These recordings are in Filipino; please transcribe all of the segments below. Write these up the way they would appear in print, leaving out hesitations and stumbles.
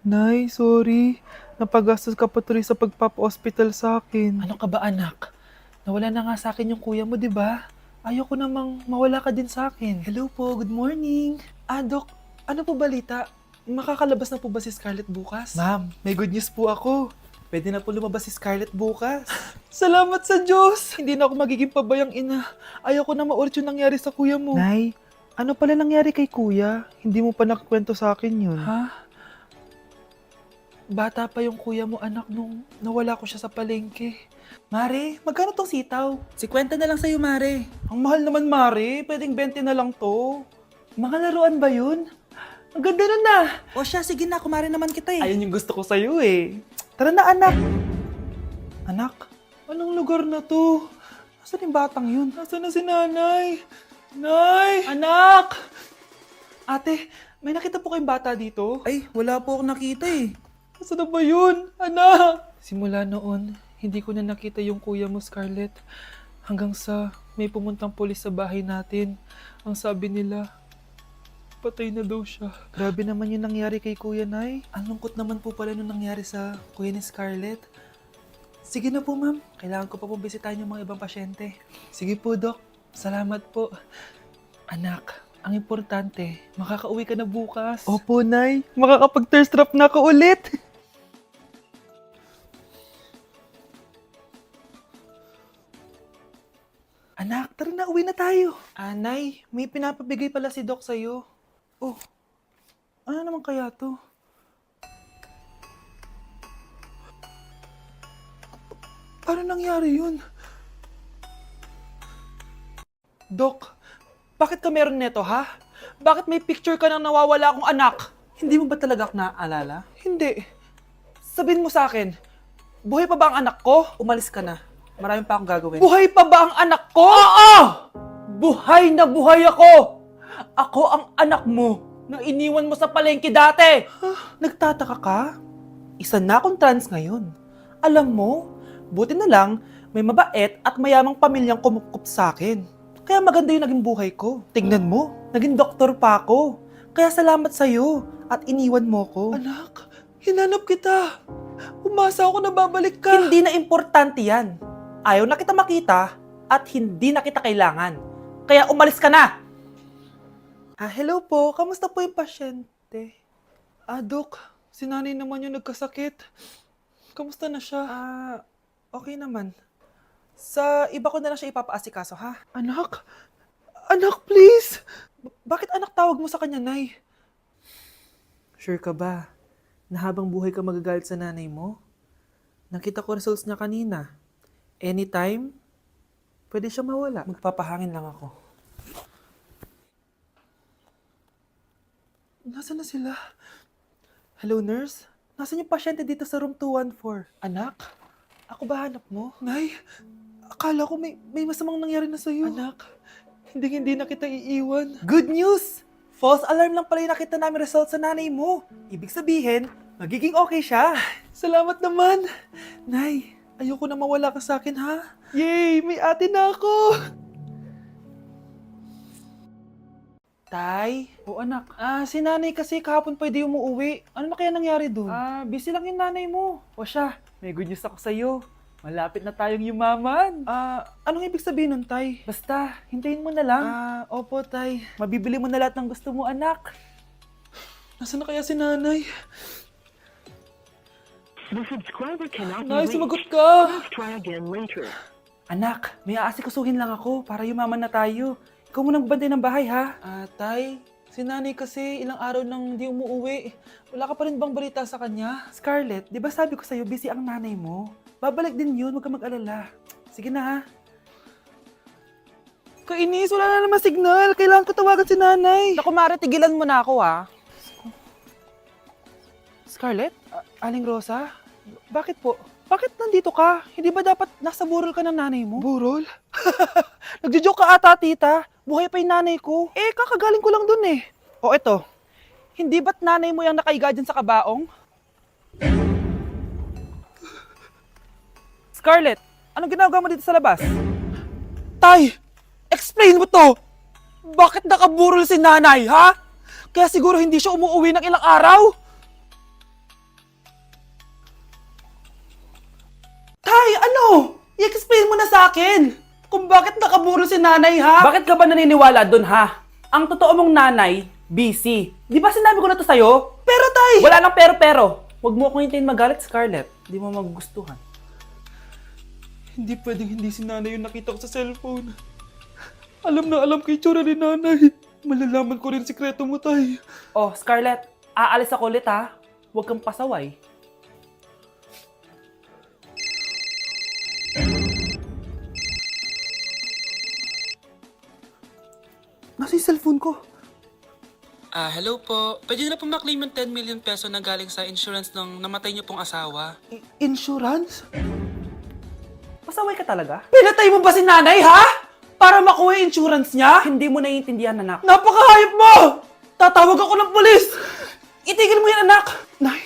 Nay, sorry. Napagastos ka pa tuloy sa pagpapa-hospital sa akin. Ano ka ba anak? Nawala na nga sa akin yung kuya mo, di ba? Ayoko namang mawala ka din sa akin. Hello po, good morning. Dok, ano po balita? Makakalabas na po ba si Scarlett bukas? Ma'am, may good news po ako. Pwede na po lumabas si Scarlett bukas. Salamat sa Diyos! Hindi na ako magiging pabayang ina. Ayoko na maulit yung nangyari sa kuya mo. Nay, ano pala nangyari kay kuya? Hindi mo pa nakakwento sa akin yun. Ha? Bata pa yung kuya mo anak nung nawala ko siya sa palengke. Mare, magkano tong sitaw? 50 na lang sa'yo, Mare. Ang mahal naman, Mare. Pwedeng 20 na lang to. Mga laruan ba yun? Ang ganda nun na. O siya, sige na, kumare naman kita eh. Ayun yung gusto ko sa'yo eh. Tara na, anak. Anak, anong lugar na to? Nasaan yung batang yun? Nasaan na si nanay? Nay! Anak! Ate, may nakita po kayong bata dito? Ay, wala po akong nakita eh. Nasaan na ba yun? Anak! Simula noon, hindi ko na nakita yung kuya mo, Scarlett. Hanggang sa may pumuntang pulis sa bahay natin. Ang sabi nila, patay na daw siya. Grabe naman yung nangyari kay Kuya Nay. Ang lungkot naman po pala nung nangyari sa kuya ni Scarlett. Sige na po, ma'am. Kailangan ko pa pong bisitahin yung mga ibang pasyente. Sige po, Dok. Salamat po. Anak, ang importante, makakauwi ka na bukas. Opo, Nay. Makakapag-thirst trap na ako ulit. Anak, tara na, uwi na tayo. Nay, may pinapabigay pala si Doc sa'yo. Oh, ano naman kaya to? Paano nangyari yun? Doc, bakit ka meron neto, ha? Bakit may picture ka ng nawawala akong anak? Hindi mo ba talaga ako naaalala? Hindi. Sabihin mo sa akin, buhay pa ba ang anak ko? Umalis ka na. Marami pa akong gagawin. Buhay pa ba ang anak ko? Oo! Buhay na buhay ako! Ako ang anak mo na iniwan mo sa palengke dati! Nagtataka ka? Isa na akong trans ngayon. Alam mo, buti na lang may mabait at mayamang pamilyang kumukup sa akin. Kaya maganda yung naging buhay ko. Tingnan mo, naging doktor pa ako. Kaya salamat sa'yo at iniwan mo ko. Anak, hinanap kita. Umasa ako na babalik ka. Hindi na importante yan. Ayaw na kita makita at hindi na kita kailangan. Kaya umalis ka na! Hello po. Kamusta po yung pasyente? Dok, si nanay naman yung nagkasakit. Kamusta na siya? Okay naman. Sa iba ko na lang siya ipapaasikaso, ha? Anak? Anak, please! Bakit anak tawag mo sa kanya, Nay? Sure ka ba na habang buhay ka magagalit sa nanay mo? Nakita ko results niya kanina. Anytime, pwede siya mawala. Magpapahangin lang ako. Nasaan na sila? Hello, nurse? Nasaan yung pasyente dito sa room 214? Anak? Ako ba hanap mo? Nay, akala ko may masamang nangyari na sa'yo. Anak, Hindi na kita iiwan. good news! False alarm lang pala yung nakita namin results sa nanay mo. Ibig sabihin, magiging okay siya. Salamat naman. Nay, ayoko na mawala ka sa akin, ha? Yay! May ate na ako! Tay? O anak, Si nanay kasi kahapon pwede umuwi. Ano na kaya nangyari dun? busy lang yung nanay mo. O siya, may good news ako sa'yo. Malapit na tayong yumaman. Anong ibig sabihin nun, Tay? Basta, hintayin mo na lang. Opo, Tay. Mabibili mo na lahat ng gusto mo, anak. Nasaan na kaya si nanay? The subscriber cannot be Nay, reached. sumagot ka! Please try again later. Anak, may aasikasuhin lang ako para yumaman na tayo. Ikaw muna magbantay ng bahay, ha? Tay, si nanay kasi ilang araw nang hindi umuwi. Wala ka pa rin bang balita sa kanya? Scarlett, di ba sabi ko sa'yo, busy ang nanay mo? Babalik din yun, huwag ka mag-alala. Sige na, ha? Kainis, wala na naman signal. Kailangan ko tawagan si nanay. Naku, Mare, tigilan mo na ako, ha? Scarlett? Aling Rosa? Bakit po? Bakit nandito ka? Hindi ba dapat nasa burol ka ng nanay mo? Burol? Nagjo-joke ka ata, tita. Buhay pa yung nanay ko. Kakagaling ko lang dun eh. O eto, hindi ba't nanay mo yung nakaiga dyan sa kabaong? Scarlett, anong ginagawa mo dito sa labas? Tay, explain mo to! Bakit nakaburol si nanay, ha? Kaya siguro hindi siya umuwi ng ilang araw? akin kung bakit nakaburo si nanay, ha? Bakit ka ba naniniwala dun, ha? Ang totoo mong nanay, busy. Di ba sinabi ko na to sa'yo? Pero tay! Wala nang pero-pero. Huwag mo akong hintayin magalit, Scarlett. Di mo magugustuhan. Hindi pwedeng hindi si nanay yung nakita ko sa cellphone. Alam na alam kay tsura ni nanay. Malalaman ko rin sikreto mo, tay. Oh, Scarlett, aalis ako ulit, ha? Huwag kang pasaway. Nasa yung cellphone ko. Hello po. Pwede na po maklaim yung 10 million peso na galing sa insurance ng namatay niyo pong asawa. Insurance? Pasaway ka talaga? Pinatay mo ba si nanay, ha? Para makuha yung insurance niya? Hindi mo naiintindihan, anak. Napakahayop mo! Tatawag ako ng pulis! Itigil mo yan, anak! Nay,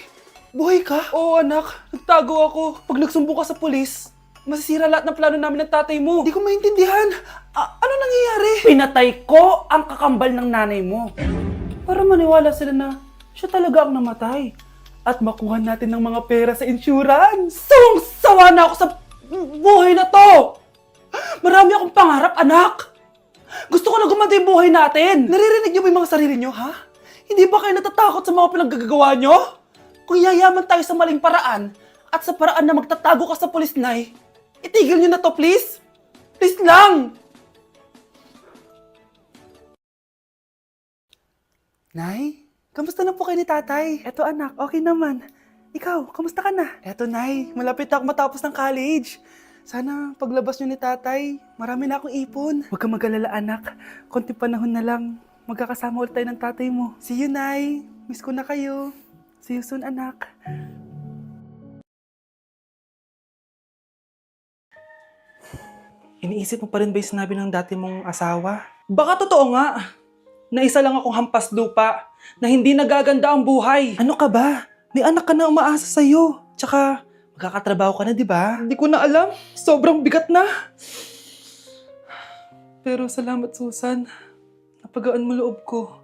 buhay ka? Oo, anak. Nagtago ako. Pag nagsumbo ka sa pulis, masisira lahat ng plano namin ng tatay mo. Hindi ko maintindihan. Ano nangyayari? Pinatay ko ang kakambal ng nanay mo. Para maniwala sila na siya talaga ang namatay. At makuha natin ng mga pera sa insurance. Sawang-sawa na ako sa buhay na to! Marami akong pangarap, anak! Gusto ko na gumanda yung buhay natin! Naririnig niyo ba yung mga sarili niyo, ha? Hindi ba kayo natatakot sa mga pinaggagawa niyo? Kung yayaman tayo sa maling paraan at sa paraan na magtatago ka sa pulis, Nay, itigil niyo na to, please! Please lang! Nay, kamusta na po kayo ni tatay? Eto anak, okay naman. Ikaw, kamusta ka na? Eto Nay, malapit ako matapos ng college. Sana paglabas niyo ni tatay, marami na akong ipon. Huwag kang mag-alala anak, konti panahon na lang. Magkakasama ulit tayo ng tatay mo. See you Nay, miss ko na kayo. See you soon anak. Iniisip mo pa rin ba yung sinabi ng dati mong asawa? Baka totoo nga. Na isa lang akong hampas lupa, na hindi nagaganda ang buhay. Ano ka ba? May anak ka na umaasa sa'yo. Tsaka, magkakatrabaho ka na, di ba? Hindi ko na alam. Sobrang bigat na. Pero salamat, Susan. Napagaan mo loob ko.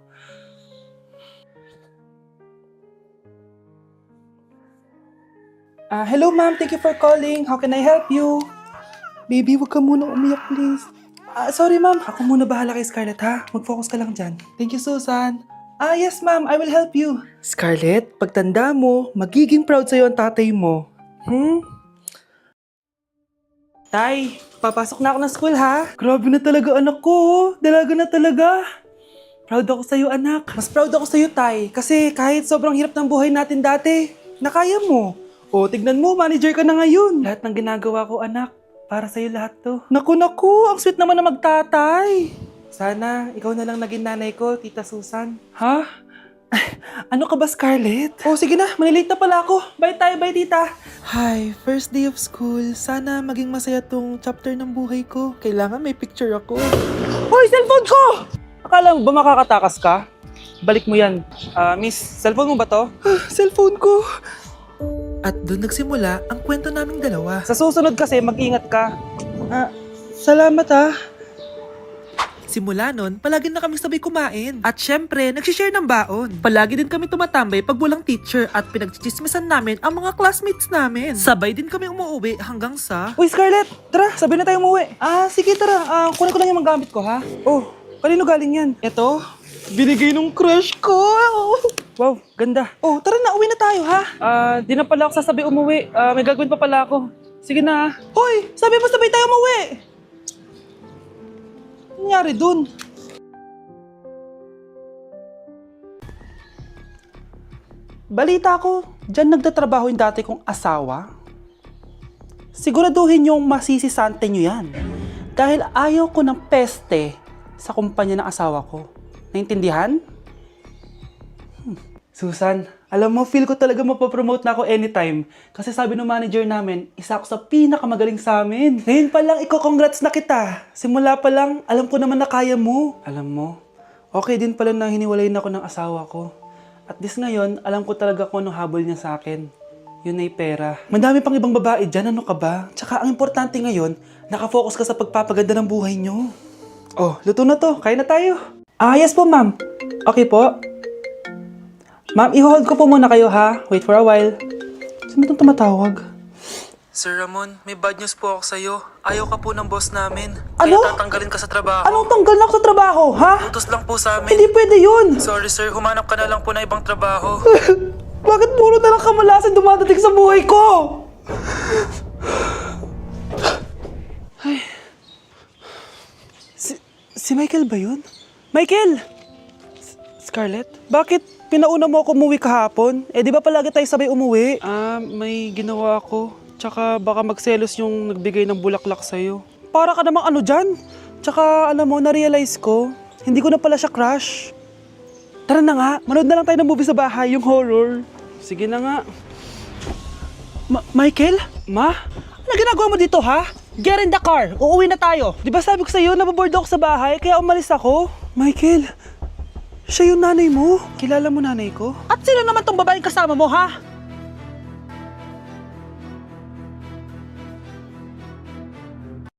Hello, ma'am. Thank you for calling. How can I help you? Baby, wag ka muna umiyak, please. Sorry, ma'am. Ako muna bahala kay Scarlett, ha? Mag-focus ka lang dyan. Thank you, Susan. Yes, ma'am. I will help you. Scarlett, pagtanda mo, magiging proud sa'yo ang tatay mo. Tay, papasok na ako ng school, ha? Grabe na talaga, anak ko. Dalaga na talaga. Proud ako sa'yo, anak. Mas proud ako sa'yo, Tay. Kasi kahit sobrang hirap ng buhay natin dati, nakaya mo. O, tignan mo, manager ka na ngayon. Lahat ng ginagawa ko, anak, para sa'yo lahat to. Naku, ang sweet naman na magtatay. Sana, ikaw na lang naging nanay ko, Tita Susan. Ha? Ano ka ba, Scarlett? Oh, sige na, malilate na pala ako. Bye tayo, bye, Tita. Hi, first day of school. Sana maging masaya tong chapter ng buhay ko. Kailangan may picture ako. Hoy, cellphone ko! Akala mo ba makakatakas ka? Balik mo yan. Miss, cellphone mo ba to? Cellphone ko. At doon nagsimula ang kwento naming dalawa. Sa susunod kasi, mag-ingat ka. Salamat ha. Simula nun, palagi na kami sabay kumain. At syempre, nagsishare ng baon. Palagi din kami tumatambay pag walang teacher at pinagchichismisan namin ang mga classmates namin. Sabay din kami umuwi hanggang sa... Uy, Scarlett! Tara, sabay na tayo umuwi. Sige, tara. Kunin ko lang yung mga gamit ko, ha? Oh, kanino galing yan? Eto, binigay nung crush ko. Wow, ganda. Oh, tara na, uwi na tayo ha. Di na pala ako sasabi umuwi. May gagawin pa pala ako. Sige na. Hoy, sabi mo sabay tayo umuwi. Ano nangyari dun? Balita ko, dyan nagtatrabaho yung dati kong asawa. Siguraduhin yung masisisante nyo yan. Dahil ayaw ko ng peste sa kumpanya ng asawa ko. Naintindihan? Susan, alam mo, feel ko talaga mapapromote na ako anytime. Kasi sabi ng manager namin, isa ako sa pinakamagaling sa amin. Ngayon pa lang, congrats na kita. Simula pa lang, alam ko naman na kaya mo. Alam mo, okay din pala na hiniwalay na ako ng asawa ko. At this ngayon, alam ko talaga kung anong habol niya sa akin. Yun ay pera. Madami pang ibang babae dyan, ano ka ba? Tsaka ang importante ngayon, nakafocus ka sa pagpapaganda ng buhay nyo. Oh, luto na to. Kain na tayo. Yes po, ma'am. Okay po. Ma'am, i-hold ko po muna kayo ha. Wait for a while. Sino itong tumatawag? Sir Ramon, may bad news po ako sa'yo. Ayaw ka po ng boss namin. Ano? Kaya tatanggalin ka sa trabaho. Anong tanggal na ako sa trabaho, ha? Utos lang po sa amin. Hindi pwede yun! Sorry sir, humanap ka na lang po ng ibang trabaho. Bakit puro na lang kamalasan dumadating sa buhay ko? Ay. Si Michael ba yun? Michael! Scarlett, bakit pinauna mo ako umuwi kahapon? Eh di ba palagi tayo sabay umuwi? May ginawa ako. Tsaka baka magselos yung nagbigay ng bulaklak sa'yo. Para ka namang ano dyan? Tsaka alam mo, na-realize ko, hindi ko na pala siya crush. Tara na nga, manood na lang tayo ng movie sa bahay, yung horror. Sige na nga. Michael? Ma? Ano ginagawa mo dito, ha? Get in the car, uuwi na tayo. Di ba sabi ko sa'yo, nababoard ako sa bahay, kaya umalis ako? Michael, siya yung nanay mo. Kilala mo nanay ko? At sino naman tong babaeng kasama mo, ha?